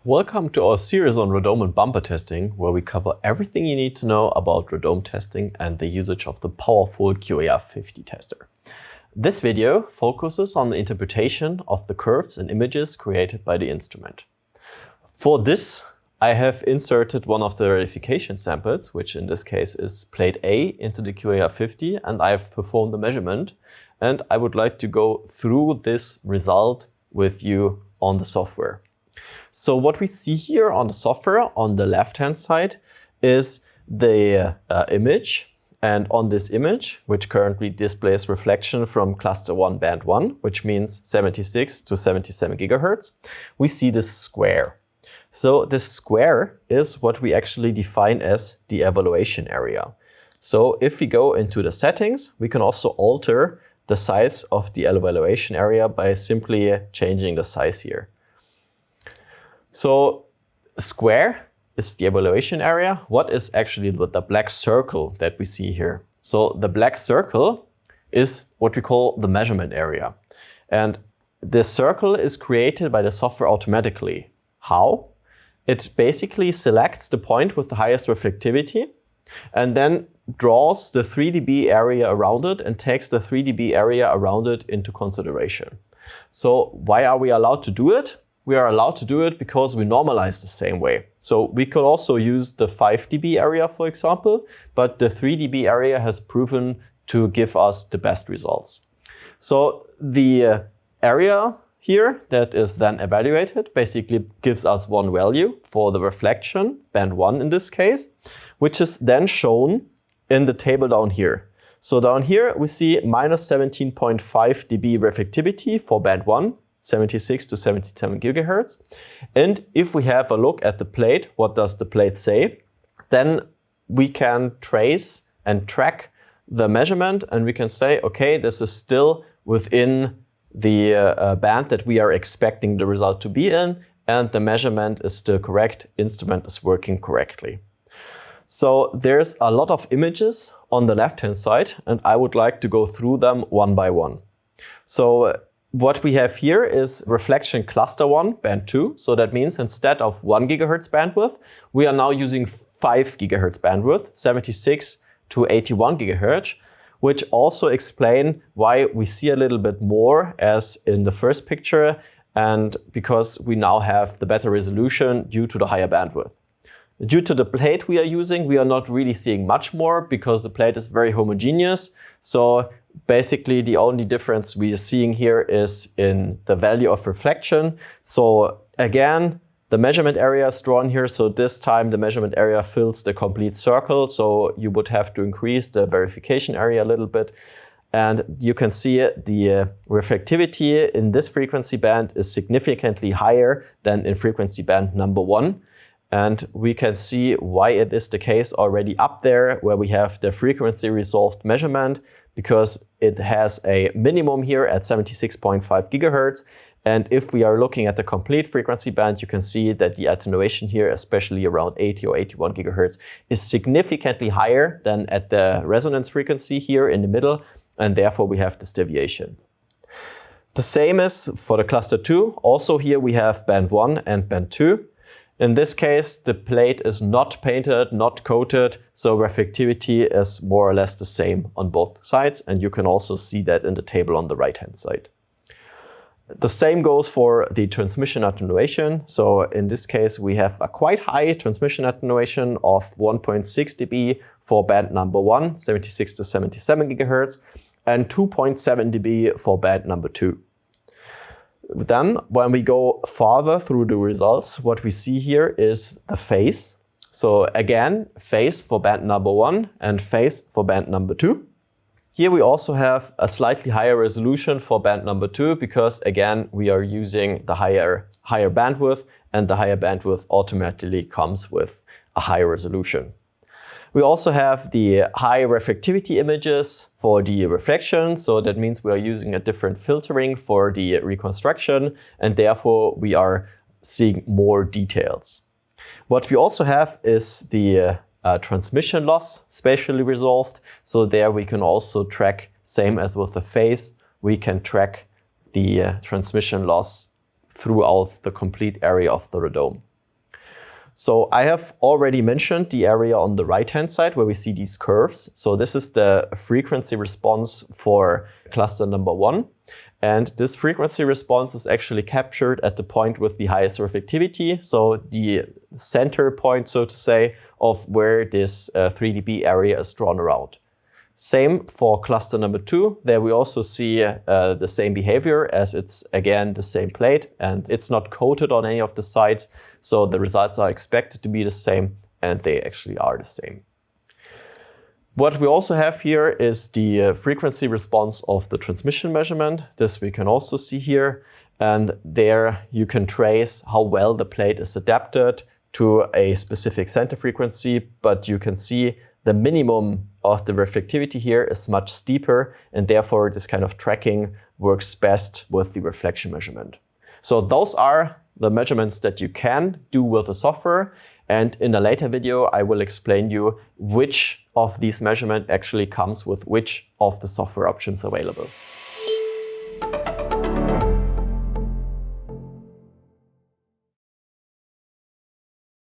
Welcome to our series on radome and bumper testing, where we cover everything you need to know about radome testing and the usage of the powerful QAR50 tester. This video focuses on the interpretation of the curves and images created by the instrument. For this, I have inserted one of the verification samples, which in this case is plate A, into the QAR50, and I have performed the measurement. And I would like to go through this result with you on the software. So what we see here on the software on the left-hand side is the image. And on this image, which currently displays reflection from cluster 1 band 1, which means 76 to 77 gigahertz, we see this square. So this square is what we actually define as the evaluation area. So if we go into the settings, we can also alter the size of the evaluation area by simply changing the size here. So square is the evaluation area. What is actually the black circle that we see here? So the black circle is what we call the measurement area. And this circle is created by the software automatically. How? It basically selects the point with the highest reflectivity and then draws the 3 dB area around it and takes the 3 dB area around it into consideration. So why are we allowed to do it? We are allowed to do it because we normalize the same way. So we could also use the 5 dB area, for example, but the 3 dB area has proven to give us the best results. So the area here that is then evaluated basically gives us one value for the reflection, band 1 in this case, which is then shown in the table down here. So down here we see minus 17.5 dB reflectivity for band 1, 76 to 77 gigahertz. And if we have a look at the plate, what does the plate say? Then we can trace and track the measurement and we can say, okay, this is still within the band that we are expecting the result to be in, and the measurement is still correct, instrument is working correctly. So there's a lot of images on the left-hand side, and I would like to go through them one by one. So what we have here is reflection cluster 1, band 2. So that means instead of 1 gigahertz bandwidth, we are now using 5 gigahertz bandwidth, 76 to 81 gigahertz, which also explain why we see a little bit more as in the first picture, and because we now have the better resolution due to the higher bandwidth. Due to the plate we are using, we are not really seeing much more because the plate is very homogeneous. So basically the only difference we are seeing here is in the value of reflection. So again, the measurement area is drawn here. So this time the measurement area fills the complete circle. So you would have to increase the verification area a little bit. And you can see the reflectivity in this frequency band is significantly higher than in frequency band number 1. And we can see why it is the case already up there where we have the frequency resolved measurement, because it has a minimum here at 76.5 gigahertz. And if we are looking at the complete frequency band, you can see that the attenuation here, especially around 80 or 81 gigahertz, is significantly higher than at the resonance frequency here in the middle. And therefore we have this deviation. The same is for the cluster 2. Also here we have band 1 and band 2. In this case, the plate is not painted, not coated, so reflectivity is more or less the same on both sides, and you can also see that in the table on the right-hand side. The same goes for the transmission attenuation. So in this case, we have a quite high transmission attenuation of 1.6 dB for band number 1, 76 to 77 gigahertz, and 2.7 dB for band number 2. Then, when we go farther through the results, what we see here is the phase. So again, phase for band number 1 and phase for band number 2. Here we also have a slightly higher resolution for band number 2 because again, we are using the higher bandwidth, and the higher bandwidth automatically comes with a higher resolution. We also have the high reflectivity images for the reflection. So that means we are using a different filtering for the reconstruction, and therefore we are seeing more details. What we also have is the transmission loss spatially resolved. So there we can also track, same as with the phase, we can track the transmission loss throughout the complete area of the radome. So I have already mentioned the area on the right-hand side where we see these curves. So this is the frequency response for cluster number 1. And this frequency response is actually captured at the point with the highest reflectivity. So the center point, so to say, of where this 3 dB area is drawn around. Same for cluster number 2. There we also see the same behavior, as it's again the same plate and it's not coated on any of the sides. So the results are expected to be the same, and they actually are the same. What we also have here is the frequency response of the transmission measurement. This we can also see here. And there you can trace how well the plate is adapted to a specific center frequency, but you can see the minimum of the reflectivity here is much steeper, and therefore this kind of tracking works best with the reflection measurement. So those are the measurements that you can do with the software. And in a later video, I will explain you which of these measurements actually comes with which of the software options available.